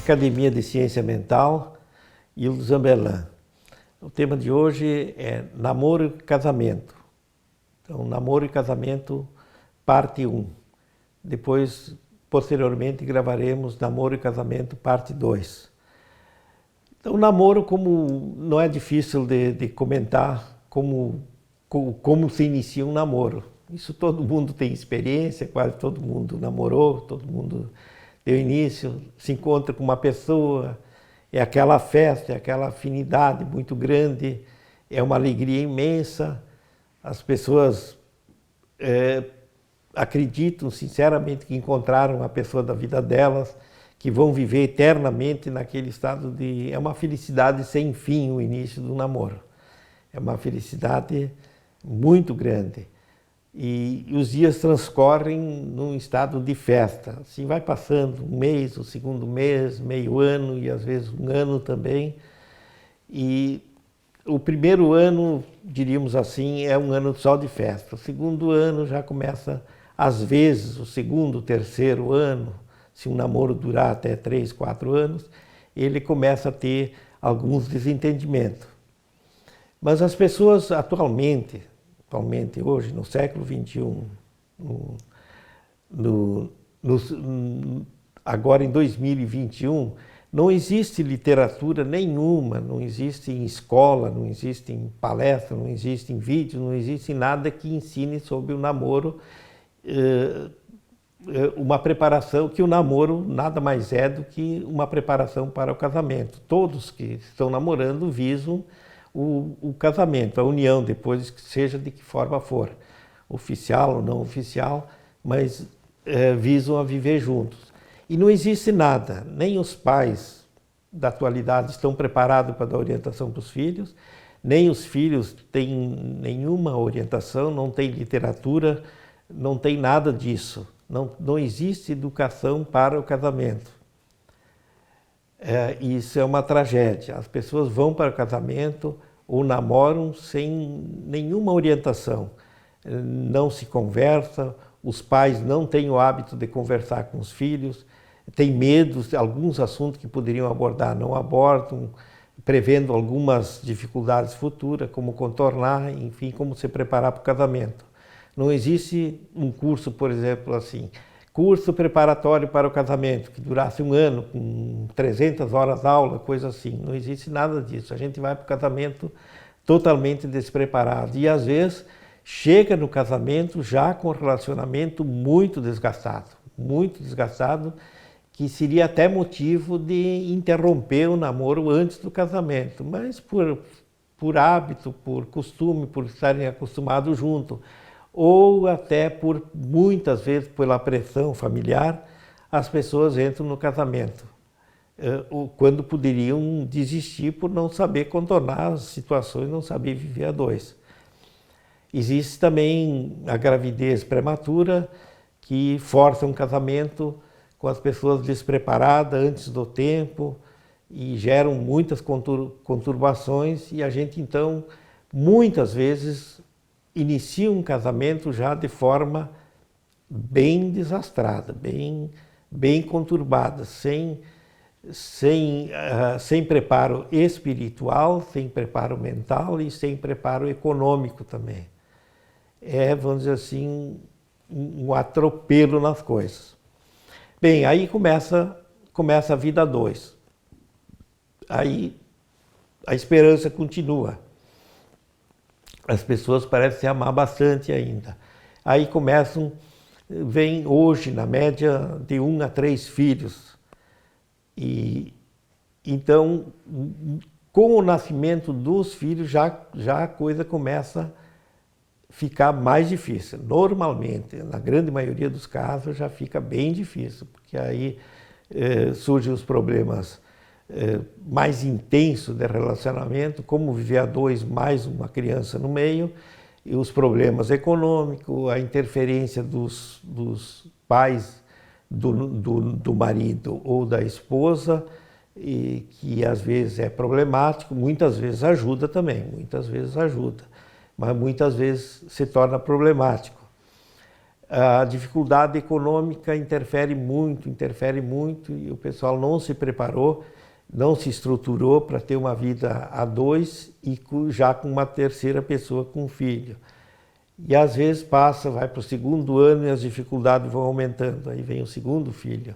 Academia de Ciência Mental e o Zambellan. O tema de hoje é namoro e casamento. Então, namoro e casamento, parte 1. Depois, posteriormente, gravaremos namoro e casamento, parte 2. Então, o namoro, como não é difícil de comentar como se inicia um namoro. Isso todo mundo tem experiência, quase todo mundo namorou, todo mundo deu início, se encontra com uma pessoa, é aquela festa, é aquela afinidade muito grande, é uma alegria imensa. As pessoas acreditam sinceramente que encontraram a pessoa da vida delas, que vão viver eternamente naquele estado de... É uma felicidade sem fim o início do namoro. É uma felicidade muito grande. E os dias transcorrem num estado de festa. Assim vai passando um mês, o segundo mês, meio ano e às vezes um ano também. E o primeiro ano, diríamos assim, é um ano só de festa. O segundo ano já começa, às vezes, o segundo, terceiro ano, se um namoro durar até 3, 4 anos, ele começa a ter alguns desentendimentos. Mas as pessoas atualmente hoje, no século XXI, agora em 2021, não existe literatura nenhuma, não existe em escola, não existe em palestra, não existe em vídeo, não existe nada que ensine sobre o namoro, uma preparação, que o namoro nada mais é do que uma preparação para o casamento. Todos que estão namorando visam o casamento, a união, depois que seja de que forma for, oficial ou não oficial, mas visam a viver juntos. E não existe nada, nem os pais da atualidade estão preparados para dar orientação para os filhos, nem os filhos têm nenhuma orientação, não tem literatura, não tem nada disso. Não existe educação para o casamento. Isso é uma tragédia. As pessoas vão para o casamento ou namoram sem nenhuma orientação. Não se conversa, os pais não têm o hábito de conversar com os filhos, têm medo, alguns assuntos que poderiam abordar não abordam, prevendo algumas dificuldades futuras, como contornar, enfim, como se preparar para o casamento. Não existe um curso, por exemplo, assim, curso preparatório para o casamento, que durasse um ano, com 300 horas aula, coisa assim. Não existe nada disso. A gente vai para o casamento totalmente despreparado. E às vezes chega no casamento já com um relacionamento muito desgastado, que seria até motivo de interromper o namoro antes do casamento. Mas por hábito, por costume, por estarem acostumados junto, ou até por, muitas vezes, pela pressão familiar, as pessoas entram no casamento, quando poderiam desistir por não saber contornar as situações, não saber viver a dois. Existe também a gravidez prematura, que força um casamento com as pessoas despreparadas antes do tempo e geram muitas conturbações, e a gente, então, muitas vezes, inicia um casamento já de forma bem desastrada, bem conturbada, sem preparo espiritual, sem preparo mental e sem preparo econômico também. Vamos dizer assim, um atropelo nas coisas. Bem, aí começa a vida 2. Aí a esperança continua. As pessoas parecem se amar bastante ainda. Aí vem hoje, na média, de 1 a 3 filhos. E então, com o nascimento dos filhos, já a coisa começa a ficar mais difícil. Normalmente, na grande maioria dos casos, já fica bem difícil, porque aí surgem os problemas mais intenso de relacionamento, como viver a 2 mais uma criança no meio, e os problemas econômicos, a interferência dos pais do marido ou da esposa, e que às vezes é problemático, muitas vezes ajuda também, mas muitas vezes se torna problemático. A dificuldade econômica interfere muito, e o pessoal não se preparou, não se estruturou para ter uma vida a dois e já com uma terceira pessoa com filho. E às vezes vai para o segundo ano e as dificuldades vão aumentando, aí vem o segundo filho.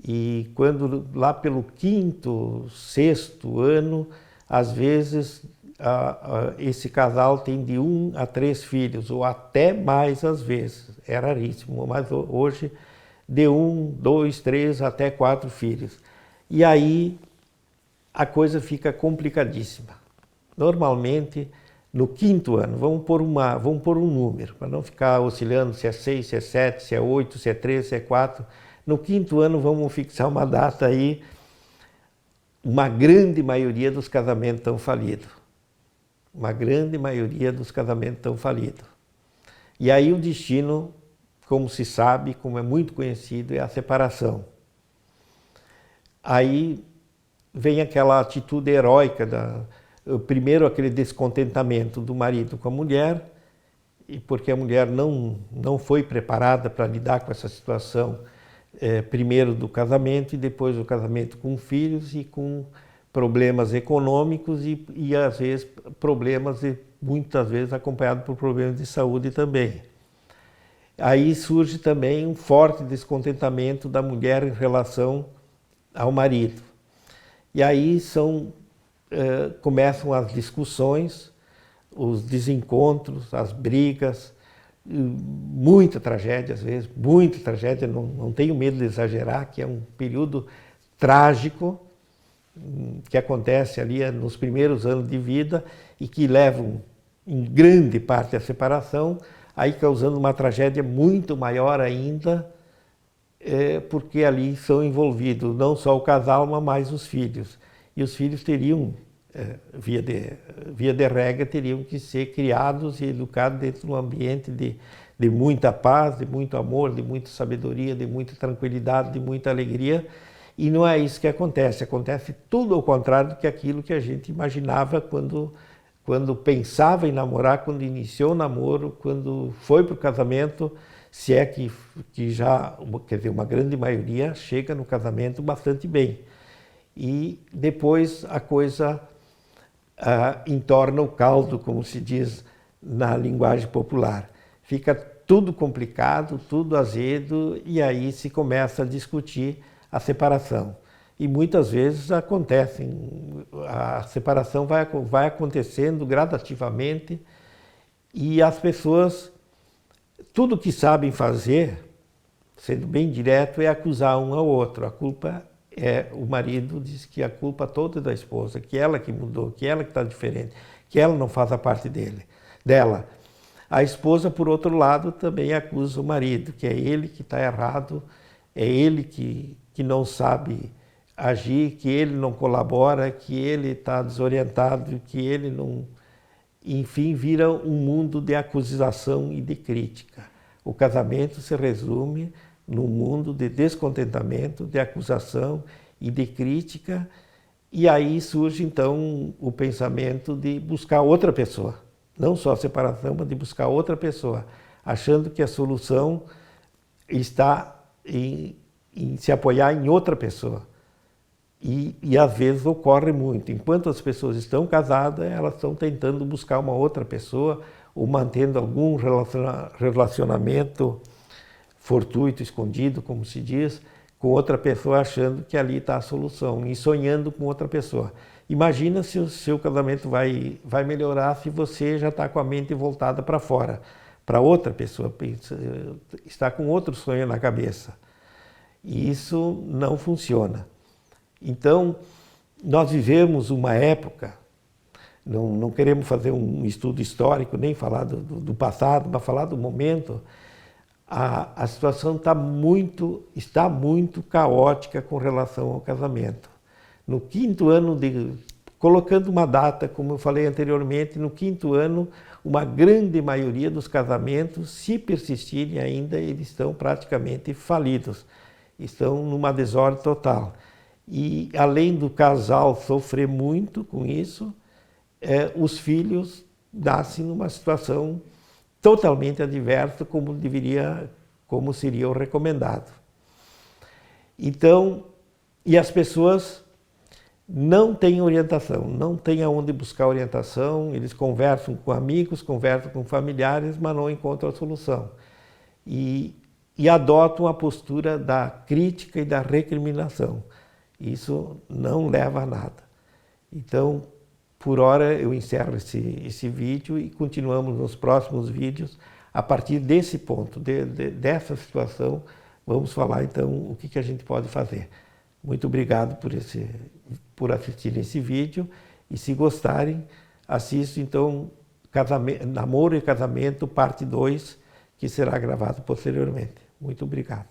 E quando lá pelo quinto, sexto ano, às vezes esse casal tem de 1 a 3 filhos, ou até mais às vezes. É raríssimo, mas hoje de 1, 2, 3 até 4 filhos. E aí a coisa fica complicadíssima. Normalmente, no quinto ano, vamos pôr um número, para não ficar oscilando se é 6, se é 7, se é 8, se é 3, se é 4. No quinto ano, vamos fixar uma data aí, uma grande maioria dos casamentos estão falidos. Uma grande maioria dos casamentos estão falidos. E aí o destino, como se sabe, como é muito conhecido, é a separação. Aí vem aquela atitude heróica, primeiro aquele descontentamento do marido com a mulher, e porque a mulher não foi preparada para lidar com essa situação, primeiro do casamento e depois do casamento com filhos e com problemas econômicos e às vezes muitas vezes acompanhado por problemas de saúde também. Aí surge também um forte descontentamento da mulher em relação ao marido. E aí começam as discussões, os desencontros, as brigas, muita tragédia às vezes, muita tragédia, não tenho medo de exagerar, que é um período trágico que acontece ali nos primeiros anos de vida e que levam em grande parte à separação, aí causando uma tragédia muito maior ainda, porque ali são envolvidos não só o casal, mas mais os filhos. E os filhos teriam, via de regra, teriam que ser criados e educados dentro de um ambiente de muita paz, de muito amor, de muita sabedoria, de muita tranquilidade, de muita alegria. E não é isso que acontece. Acontece tudo ao contrário do que aquilo que a gente imaginava quando pensava em namorar, quando iniciou o namoro, quando foi para o casamento, se é que já, quer dizer, uma grande maioria chega no casamento bastante bem. E depois a coisa entorna o caldo, como se diz na linguagem popular. Fica tudo complicado, tudo azedo, e aí se começa a discutir a separação. E muitas vezes a separação vai acontecendo gradativamente e as pessoas, tudo que sabem fazer, sendo bem direto, é acusar um ao outro. A culpa o marido diz que a culpa toda é da esposa, que ela que mudou, que ela que está diferente, que ela não faz a parte dela. A esposa, por outro lado, também acusa o marido, que é ele que está errado, é ele que não sabe agir, que ele não colabora, que ele está desorientado, que ele não... Enfim, vira um mundo de acusação e de crítica. O casamento se resume num mundo de descontentamento, de acusação e de crítica, e aí surge então o pensamento de buscar outra pessoa, não só a separação, mas de buscar outra pessoa, achando que a solução está em se apoiar em outra pessoa. E às vezes ocorre muito. Enquanto as pessoas estão casadas, elas estão tentando buscar uma outra pessoa ou mantendo algum relacionamento fortuito, escondido, como se diz, com outra pessoa, achando que ali está a solução e sonhando com outra pessoa. Imagina se o seu casamento vai melhorar se você já está com a mente voltada para fora, para outra pessoa, está com outro sonho na cabeça. E isso não funciona. Então, nós vivemos uma época, não queremos fazer um estudo histórico, nem falar do passado, mas falar do momento. A situação está muito caótica com relação ao casamento. No quinto ano, colocando uma data, como eu falei anteriormente, no quinto ano, uma grande maioria dos casamentos, se persistirem ainda, eles estão praticamente falidos. Estão numa desordem total. E além do casal sofrer muito com isso, os filhos nascem numa situação totalmente adversa, como deveria como seria o recomendado. Então, e as pessoas não têm orientação, não têm aonde buscar orientação, eles conversam com amigos, conversam com familiares, mas não encontram a solução. E adotam a postura da crítica e da recriminação. Isso não leva a nada. Então, por hora, eu encerro esse vídeo e continuamos nos próximos vídeos. A partir desse ponto, dessa situação, vamos falar então o que a gente pode fazer. Muito obrigado por assistirem esse vídeo e se gostarem, assistam então Namoro e Casamento, parte 2, que será gravado posteriormente. Muito obrigado.